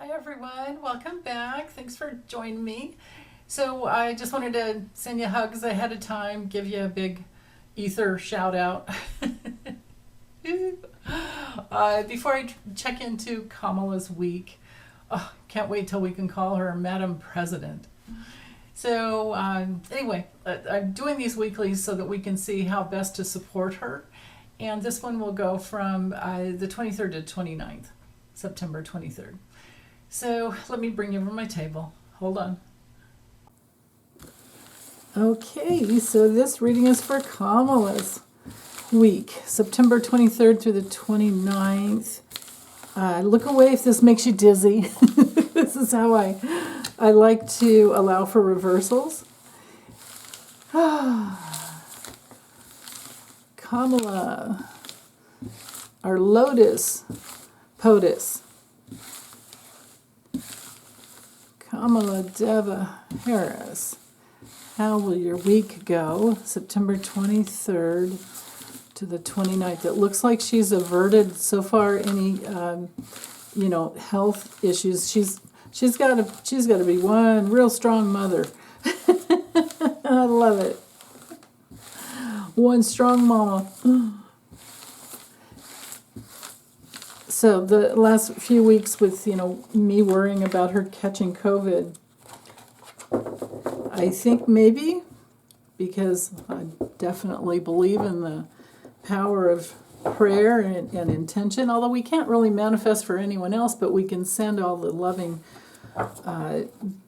Hi everyone, welcome back. Thanks for joining me. So I just wanted to send you hugs ahead of time, give you a big ether shout out. Before I check into Kamala's week, can't wait till we can call her Madam President. So anyway, I'm doing these weeklies so that we can see how best to support her. And this one will go from the 23rd to 29th, September 23rd. So let me bring you over my table. Hold on. Okay, so this reading is for Kamala's week, September 23rd through the 29th. Look away if this makes you dizzy. This is how I like to allow for reversals. Kamala, our lotus POTUS. Kamala Deva Harris. How will your week go? September 23rd to the 29th. It looks like she's averted so far any health issues. She's got to be one real strong mother. I love it. One strong mama. So the last few weeks with, me worrying about her catching COVID, I think maybe because I definitely believe in the power of prayer and intention, although we can't really manifest for anyone else, but we can send all the loving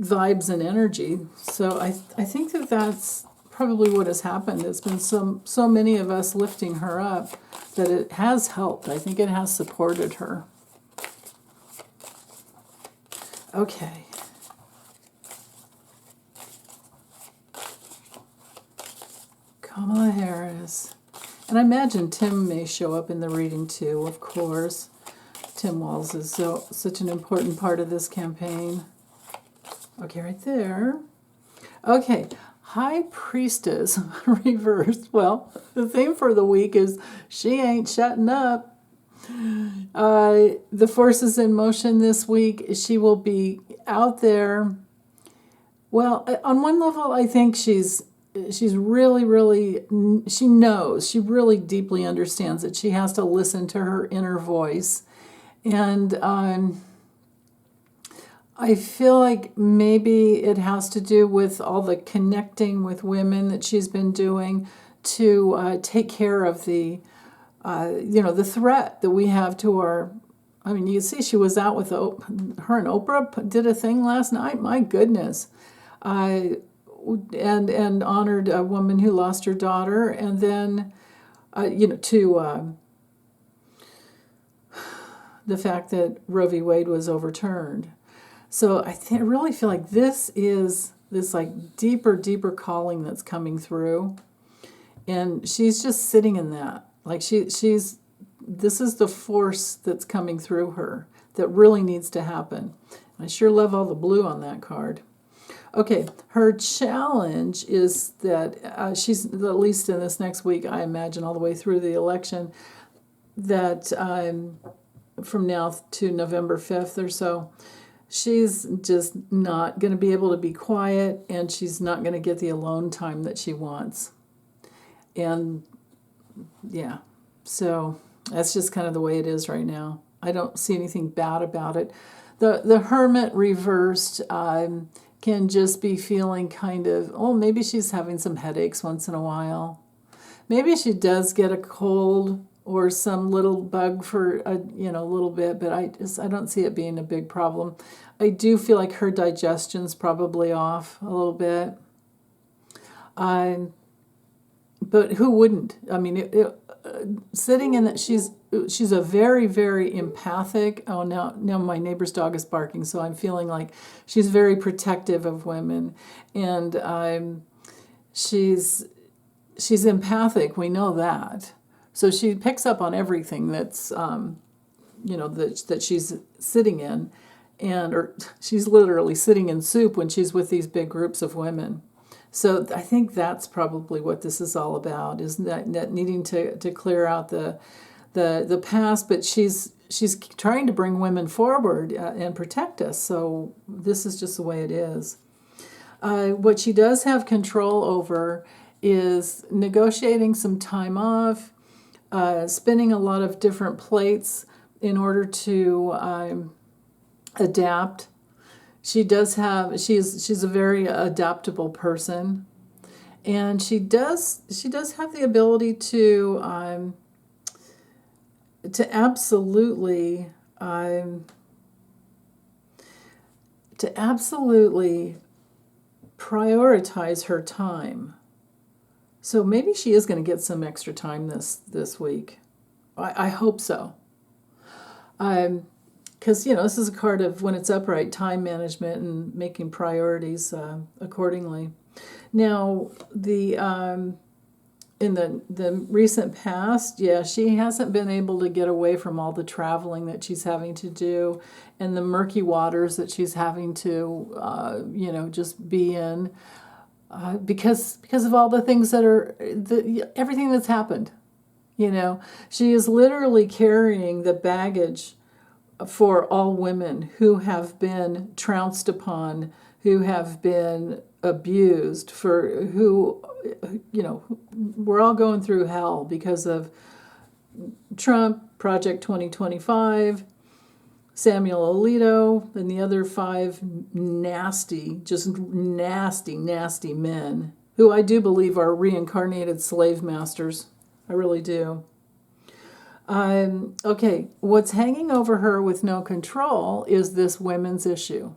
vibes and energy. So I think that's probably what has happened. It's been so many of us lifting her up that it has helped. I think it has supported her. Okay. Kamala Harris. And I imagine Tim may show up in the reading too, of course. Tim Walz is such an important part of this campaign. Okay, right there. Okay. High Priestess reversed. Well, the theme for the week is she ain't shutting up. The force is in motion this week. She will be out there. Well, on one level, I think she's really, she knows, she really deeply understands that she has to listen to her inner voice. And I feel like maybe it has to do with all the connecting with women that she's been doing to take care of the threat that we have to our. I mean, you see, she was out with her and Oprah did a thing last night. My goodness, and honored a woman who lost her daughter, and then to the fact that Roe v. Wade was overturned. So I really feel like this is this like deeper calling that's coming through, and she's just sitting in that. Like this is the force that's coming through her that really needs to happen. I sure love all the blue on that card. Okay, her challenge is that she's, at least in this next week, I imagine all the way through the election, that from now to November 5th or so, she's just not going to be able to be quiet, and she's not going to get the alone time that she wants. And yeah, so that's just kind of the way it is right now. I don't see anything bad about it. The Hermit reversed can just be feeling kind of, maybe she's having some headaches once in a while. Maybe she does get a cold or some little bug for a little bit, but I don't see it being a big problem. I do feel like her digestion's probably off a little bit. But who wouldn't? I mean, sitting in that, she's a very, very empathic. Oh, now my neighbor's dog is barking, so I'm feeling like she's very protective of women, and she's empathic. We know that. So she picks up on everything that's, that she's sitting in, or she's literally sitting in soup when she's with these big groups of women. So I think that's probably what this is all about, is that needing to clear out the the past, but she's trying to bring women forward and protect us. So this is just the way it is. What she does have control over is negotiating some time off, spinning a lot of different plates in order to adapt. She's a very adaptable person, and she does have the ability to absolutely prioritize her time. So maybe she is going to get some extra time this week. I hope so. Because, this is a card of, when it's upright, time management and making priorities accordingly. Now, in the recent past, she hasn't been able to get away from all the traveling that she's having to do and the murky waters that she's having to, just be in because of all the things that are, everything that's happened. She is literally carrying the baggage for all women who have been trounced upon, who have been abused, for who, we're all going through hell because of Trump, Project 2025, Samuel Alito, and the other 5 nasty men who I do believe are reincarnated slave masters. I really do. Okay, what's hanging over her with no control is this women's issue.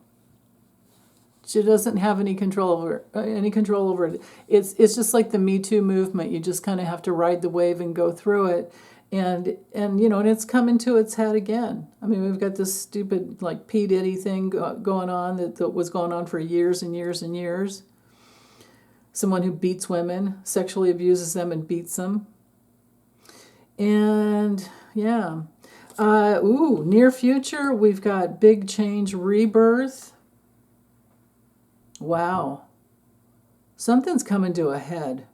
She doesn't have any control over it. It's just like the Me Too movement. You just kind of have to ride the wave and go through it, and it's coming to its head again. I mean, we've got this stupid like P. Diddy thing going on that was going on for years and years and years. Someone who beats women, sexually abuses them, and beats them. And near future, we've got big change, rebirth. Wow. Something's coming to a head.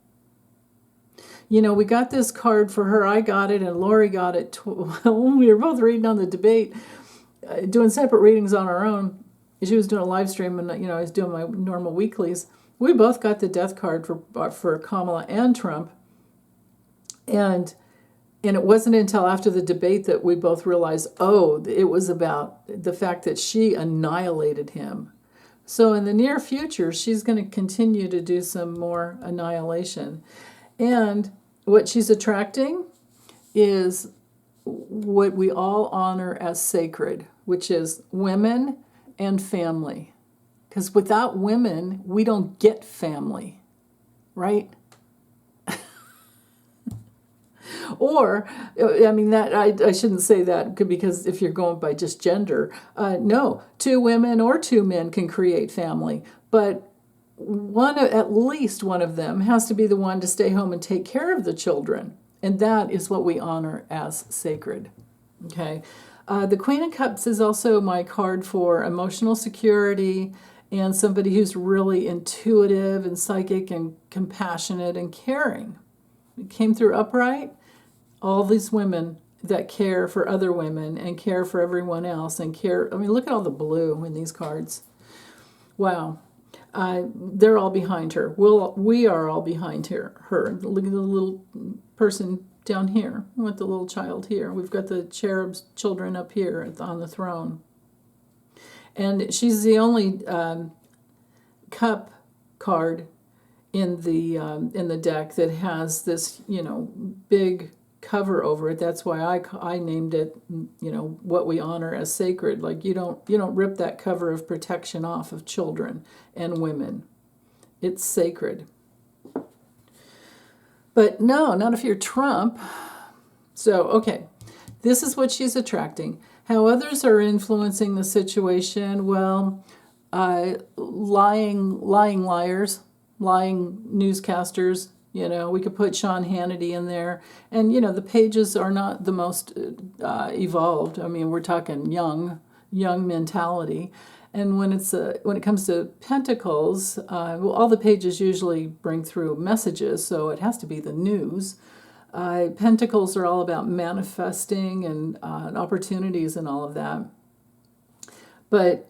We got this card for her. I got it, and Lori got it. We were both reading on the debate, doing separate readings on our own. She was doing a live stream, and I was doing my normal weeklies. We both got the death card for Kamala and Trump, and it wasn't until after the debate that we both realized, it was about the fact that she annihilated him. So in the near future, she's going to continue to do some more annihilation. And what she's attracting is what we all honor as sacred, which is women and family. Because without women, we don't get family, right? Or, I shouldn't say that because if you're going by just gender, no, 2 women or 2 men can create family, but at least one of them has to be the one to stay home and take care of the children, and that is what we honor as sacred. Okay, the Queen of Cups is also my card for emotional security and somebody who's really intuitive and psychic and compassionate and caring. It came through upright. All these women that care for other women and care for everyone else and care. Look at all the blue in these cards. Wow. They're all behind her. We are all behind her. Look at the little person down here with the little child here. We've got the cherub's children up here on the throne. And she's the only cup card in the deck that has this, big cover over it. That's why I named it, what we honor as sacred. Like you don't rip that cover of protection off of children and women. It's sacred. But no, not if you're Trump. So, okay, this is what she's attracting. How others are influencing the situation, well, lying liars, lying newscasters. We could put Sean Hannity in there. And, the pages are not the most evolved. We're talking young mentality. And when it comes to Pentacles, all the pages usually bring through messages, so it has to be the news. Pentacles are all about manifesting and opportunities and all of that. But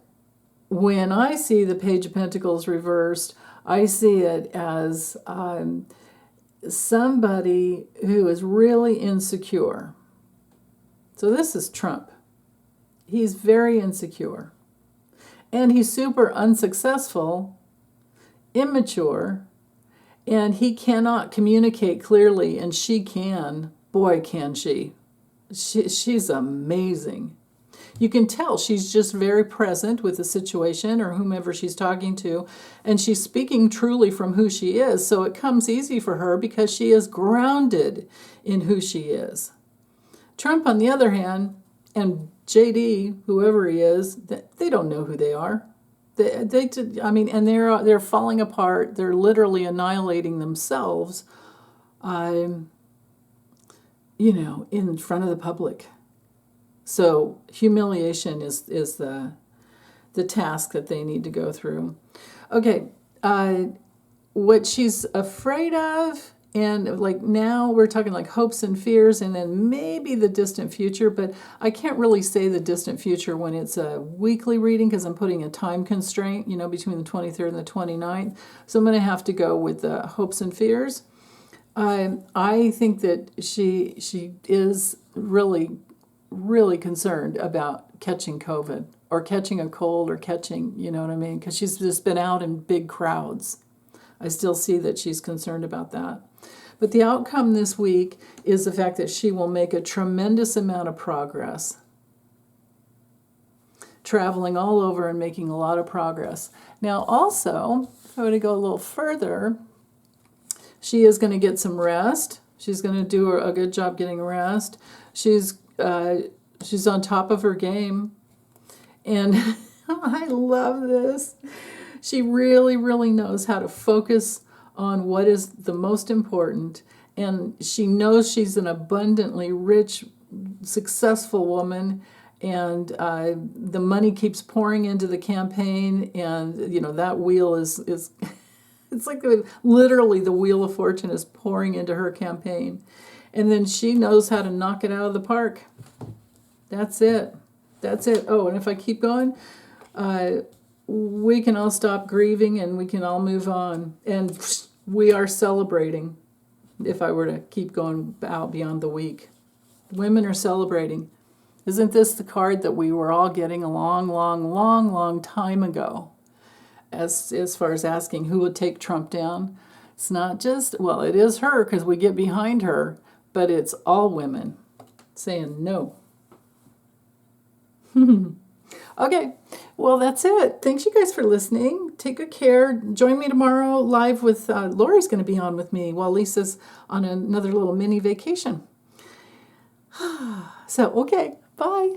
when I see the Page of Pentacles reversed, I see it as somebody who is really insecure. So this is Trump. He's very insecure. And he's super unsuccessful, immature, and he cannot communicate clearly, and she can. Boy, can she. She's amazing. You can tell she's just very present with the situation or whomever she's talking to, and she's speaking truly from who she is, so it comes easy for her because she is grounded in who she is. Trump, on the other hand, and JD, whoever he is, they don't know who they are. And they're falling apart. They're literally annihilating themselves, in front of the public. So humiliation is the task that they need to go through. Okay, what she's afraid of, and like now we're talking like hopes and fears, and then maybe the distant future, but I can't really say the distant future when it's a weekly reading because I'm putting a time constraint, between the 23rd and the 29th. So I'm going to have to go with the hopes and fears. I think that she is really, really concerned about catching COVID or catching a cold or catching, because she's just been out in big crowds. I still see that she's concerned about that. But the outcome this week is the fact that she will make a tremendous amount of progress, traveling all over and making a lot of progress. Now, also, if I were to go a little further, she is going to get some rest. She's going to do a good job getting rest. She's on top of her game. And I love this. She really, really knows how to focus on what is the most important. And she knows she's an abundantly rich, successful woman. And the money keeps pouring into the campaign. And, that wheel is it's like literally the wheel of fortune is pouring into her campaign. And then she knows how to knock it out of the park. That's it. Oh, and if I keep going, we can all stop grieving and we can all move on. And we are celebrating, if I were to keep going out beyond the week. Women are celebrating. Isn't this the card that we were all getting a long, long, long, long time ago? As far as asking who would take Trump down. It's not just, well, it is her because we get behind her, but it's all women saying no. Okay, well, that's it. Thanks, you guys, for listening. Take good care. Join me tomorrow live with Lori's going to be on with me while Lisa's on another little mini vacation. So, okay, bye.